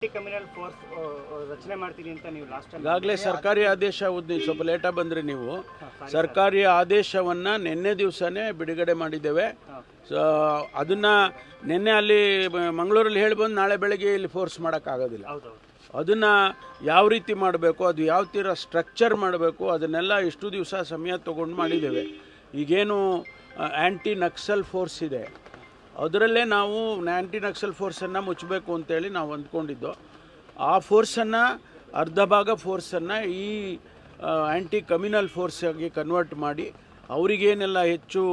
Communal force ರಚನೆ ಮಾಡ್ತೀನಿ ಅಂತ ನೀವು ಲಾಸ್ಟ್ ಟೈಮ್ ಈಗಾಗಲೇ ಸರ್ಕಾರಿ ಆದೇಶ ಸ್ವಲ್ಪ ಲೇಟಾಗಿ ಬಂದರೆ ನೀವು ಸರ್ಕಾರಿ ಆದೇಶವನ್ನು ನಿನ್ನೆ ದಿವಸನೇ ಬಿಡುಗಡೆ ಮಾಡಿದ್ದೇವೆ. ಸೊ ಅದನ್ನು ನಿನ್ನೆ ಅಲ್ಲಿ ಮಂಗಳೂರಲ್ಲಿ ಹೇಳಿ ಬಂದು ನಾಳೆ ಬೆಳಗ್ಗೆ ಇಲ್ಲಿ ಫೋರ್ಸ್ ಮಾಡೋಕ್ಕಾಗೋದಿಲ್ಲ. ಅದನ್ನು ಯಾವ ರೀತಿ ಮಾಡಬೇಕು, ಅದು ಯಾವ ಥರ ಸ್ಟ್ರಕ್ಚರ್ ಮಾಡಬೇಕು, ಅದನ್ನೆಲ್ಲ ಇಷ್ಟು ದಿವಸ ಸಮಯ ತೊಗೊಂಡು ಮಾಡಿದ್ದೇವೆ. ಈಗೇನು ಆ್ಯಂಟಿ ನಕ್ಸಲ್ ಫೋರ್ಸ್ ಇದೆ, ಅದರಲ್ಲೇ ನಾವು ಆ್ಯಂಟಿ ನಕ್ಸಲ್ ಫೋರ್ಸನ್ನು ಮುಚ್ಚಬೇಕು ಅಂತೇಳಿ ನಾವು ಅಂದ್ಕೊಂಡಿದ್ದು. ಆ ಫೋರ್ಸನ್ನು ಅರ್ಧ ಭಾಗ ಫೋರ್ಸನ್ನು ಈ ಆ್ಯಂಟಿ ಕಮ್ಯುನಲ್ ಫೋರ್ಸಾಗಿ ಕನ್ವರ್ಟ್ ಮಾಡಿ ಅವರಿಗೇನೆಲ್ಲ ಹೆಚ್ಚು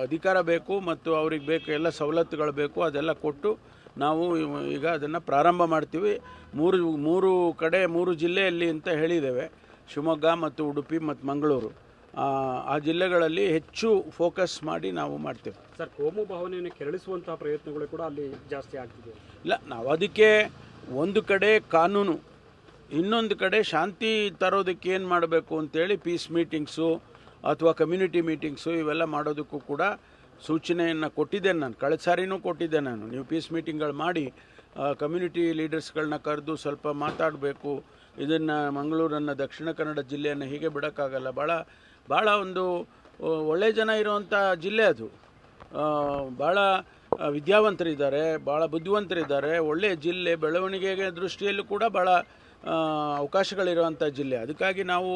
ಅಧಿಕಾರ ಬೇಕು ಮತ್ತು ಅವ್ರಿಗೆ ಬೇಕು ಎಲ್ಲ ಸವಲತ್ತುಗಳು ಬೇಕು ಅದೆಲ್ಲ ಕೊಟ್ಟು ನಾವು ಈಗ ಅದನ್ನು ಪ್ರಾರಂಭ ಮಾಡ್ತೀವಿ. ಮೂರು ಜಿಲ್ಲೆಯಲ್ಲಿ ಅಂತ ಹೇಳಿದ್ದೇವೆ, ಶಿವಮೊಗ್ಗ ಮತ್ತು ಉಡುಪಿ ಮತ್ತು ಮಂಗಳೂರು. ಆ ಜಿಲ್ಲೆಗಳಲ್ಲಿ ಹೆಚ್ಚು ಫೋಕಸ್ ಮಾಡಿ ನಾವು ಮಾಡ್ತೇವೆ. ಸರ್, ಕೋಮು ಭಾವನೆಯನ್ನು ಕೆರಳಿಸುವಂತಹ ಪ್ರಯತ್ನಗಳು ಕೂಡ ಅಲ್ಲಿ ಜಾಸ್ತಿ ಆಗ್ತಿದೆ. ಇಲ್ಲ, ನಾವು ಅದಕ್ಕೆ ಒಂದು ಕಡೆ ಕಾನೂನು, ಇನ್ನೊಂದು ಕಡೆ ಶಾಂತಿ ತರೋದಕ್ಕೆ ಏನು ಮಾಡಬೇಕು ಅಂತೇಳಿ ಪೀಸ್ ಮೀಟಿಂಗ್ಸು ಅಥವಾ ಕಮ್ಯುನಿಟಿ ಮೀಟಿಂಗ್ಸು ಇವೆಲ್ಲ ಮಾಡೋದಕ್ಕೂ ಕೂಡ ಸೂಚನೆಯನ್ನು ಕೊಟ್ಟಿದ್ದೇನೆ. ನಾನು ಕಳೆದ ಸಾರಿನೂ ಕೊಟ್ಟಿದ್ದೆ. ನೀವು ಪೀಸ್ ಮೀಟಿಂಗ್ಗಳು ಮಾಡಿ ಕಮ್ಯುನಿಟಿ ಲೀಡರ್ಸ್ಗಳನ್ನ ಕರೆದು ಸ್ವಲ್ಪ ಮಾತಾಡಬೇಕು. ಇದನ್ನು ಮಂಗಳೂರನ್ನು, ದಕ್ಷಿಣ ಕನ್ನಡ ಜಿಲ್ಲೆಯನ್ನು ಹೀಗೆ ಬಿಡೋಕ್ಕಾಗಲ್ಲ. ಭಾಳ ಒಂದು ಒಳ್ಳೆ ಜನ ಇರುವಂಥ ಜಿಲ್ಲೆ ಅದು. ಭಾಳ ವಿದ್ಯಾವಂತರಿದ್ದಾರೆ, ಭಾಳ ಬುದ್ಧಿವಂತರಿದ್ದಾರೆ. ಒಳ್ಳೆಯ ಜಿಲ್ಲೆ, ಬೆಳವಣಿಗೆಗೆ ದೃಷ್ಟಿಯಲ್ಲೂ ಕೂಡ ಭಾಳ ಅವಕಾಶಗಳಿರುವಂಥ ಜಿಲ್ಲೆ. ಅದಕ್ಕಾಗಿ ನಾವು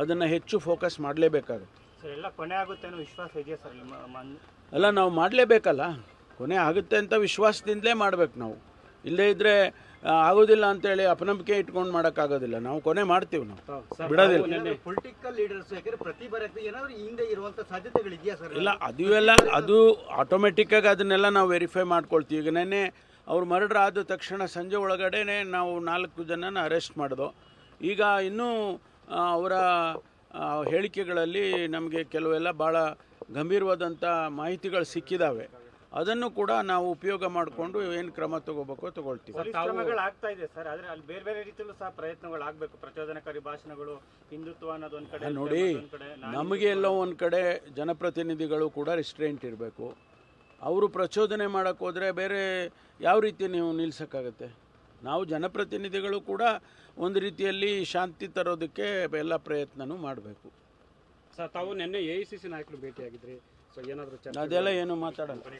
ಅದನ್ನು ಹೆಚ್ಚು ಫೋಕಸ್ ಮಾಡಲೇಬೇಕಾಗುತ್ತೆ. ಸರ್, ಎಲ್ಲ ಕೊನೆ ಆಗುತ್ತೆ ಅನ್ನೋ ವಿಶ್ವಾಸ ಇದೆಯಾ ಸರ್? ಅಲ್ಲ, ನಾವು ಮಾಡಲೇಬೇಕಲ್ಲ. ಕೊನೆ ಆಗುತ್ತೆ ಅಂತ ವಿಶ್ವಾಸದಿಂದಲೇ ಮಾಡಬೇಕು ನಾವು. ಇಲ್ಲದೇ ಇದ್ದರೆ ಆಗೋದಿಲ್ಲ ಅಂತೇಳಿ ಅಪನಂಬಿಕೆ ಇಟ್ಕೊಂಡು ಮಾಡೋಕ್ಕಾಗೋದಿಲ್ಲ. ನಾವು ಕೊನೆ ಮಾಡ್ತೀವಿ, ನಾವು ಬಿಡೋದಿಲ್ಲ. ಪೊಲಿಟಿಕಲ್ ಲೀಡರ್ಸ್ ಯಾಕಂದ್ರೆ ಪ್ರತಿಭಟನೆ ಏನಾದರೂ ಹಿಂದೆ ಇರುವಂಥ ಸಾಧ್ಯತೆಗಳಿದೆಯಾ ಸರ್? ಇಲ್ಲ, ಅದು ಆಟೋಮೆಟಿಕ್ಕಾಗಿ ಅದನ್ನೆಲ್ಲ ನಾವು ವೆರಿಫೈ ಮಾಡ್ಕೊಳ್ತೀವಿ. ಈಗ ನೆನ್ನೆ ಅವ್ರು ಮರ್ಡರ್ ಆದ ತಕ್ಷಣ ಸಂಜೆ ಒಳಗಡೆ ನಾವು 4 ಜನನ ಅರೆಸ್ಟ್ ಮಾಡಿದೋ. ಈಗ ಇನ್ನೂ ಅವರ ಹೇಳಿಕೆಗಳಲ್ಲಿ ನಮಗೆ ಕೆಲವೆಲ್ಲ ಭಾಳ ಗಂಭೀರವಾದಂಥ ಮಾಹಿತಿಗಳು ಸಿಕ್ಕಿದ್ದಾವೆ. ಅದನ್ನು ಕೂಡ ನಾವು ಉಪಯೋಗ ಮಾಡಿಕೊಂಡು ಏನು ಕ್ರಮ ತಗೋಬೇಕು ತಗೊಳ್ತೀವಿ. ಆಗ್ತಾ ಇದೆ ಸರ್, ಆದರೆ ಅಲ್ಲಿ ಬೇರೆ ಬೇರೆ ರೀತಿಯಲ್ಲೂ ಸಹ ಪ್ರಯತ್ನಗಳು ಆಗಬೇಕು. ಪ್ರಚೋದನಕಾರಿ ಭಾಷಣಗಳು, ಹಿಂದುತ್ವ ಅನ್ನೋದು ಒಂದು ಕಡೆ ನೋಡಿ, ನಮಗೆ ಎಲ್ಲೋ ಒಂದು ಕಡೆ ಜನಪ್ರತಿನಿಧಿಗಳು ಕೂಡ ರಿಸ್ಟ್ರೈಂಟ್ ಇರಬೇಕು. ಅವರು ಪ್ರಚೋದನೆ ಮಾಡೋಕ್ಕೆ ಹೋದರೆ ಬೇರೆ ಯಾವ ರೀತಿ ನೀವು ನಿಲ್ಲಿಸೋಕ್ಕಾಗತ್ತೆ? ನಾವು ಜನಪ್ರತಿನಿಧಿಗಳು ಕೂಡ ಒಂದು ರೀತಿಯಲ್ಲಿ ಶಾಂತಿ ತರೋದಕ್ಕೆ ಎಲ್ಲ ಪ್ರಯತ್ನನೂ ಮಾಡಬೇಕು. ಸರ್, ತಾವು ನಿನ್ನೆ AICC ನಾಯಕರು ಭೇಟಿಯಾಗಿದ್ರಿ. ಸೊ ಏನಾದರೂ ಅದೆಲ್ಲ ಏನು ಮಾತಾಡೋಣ.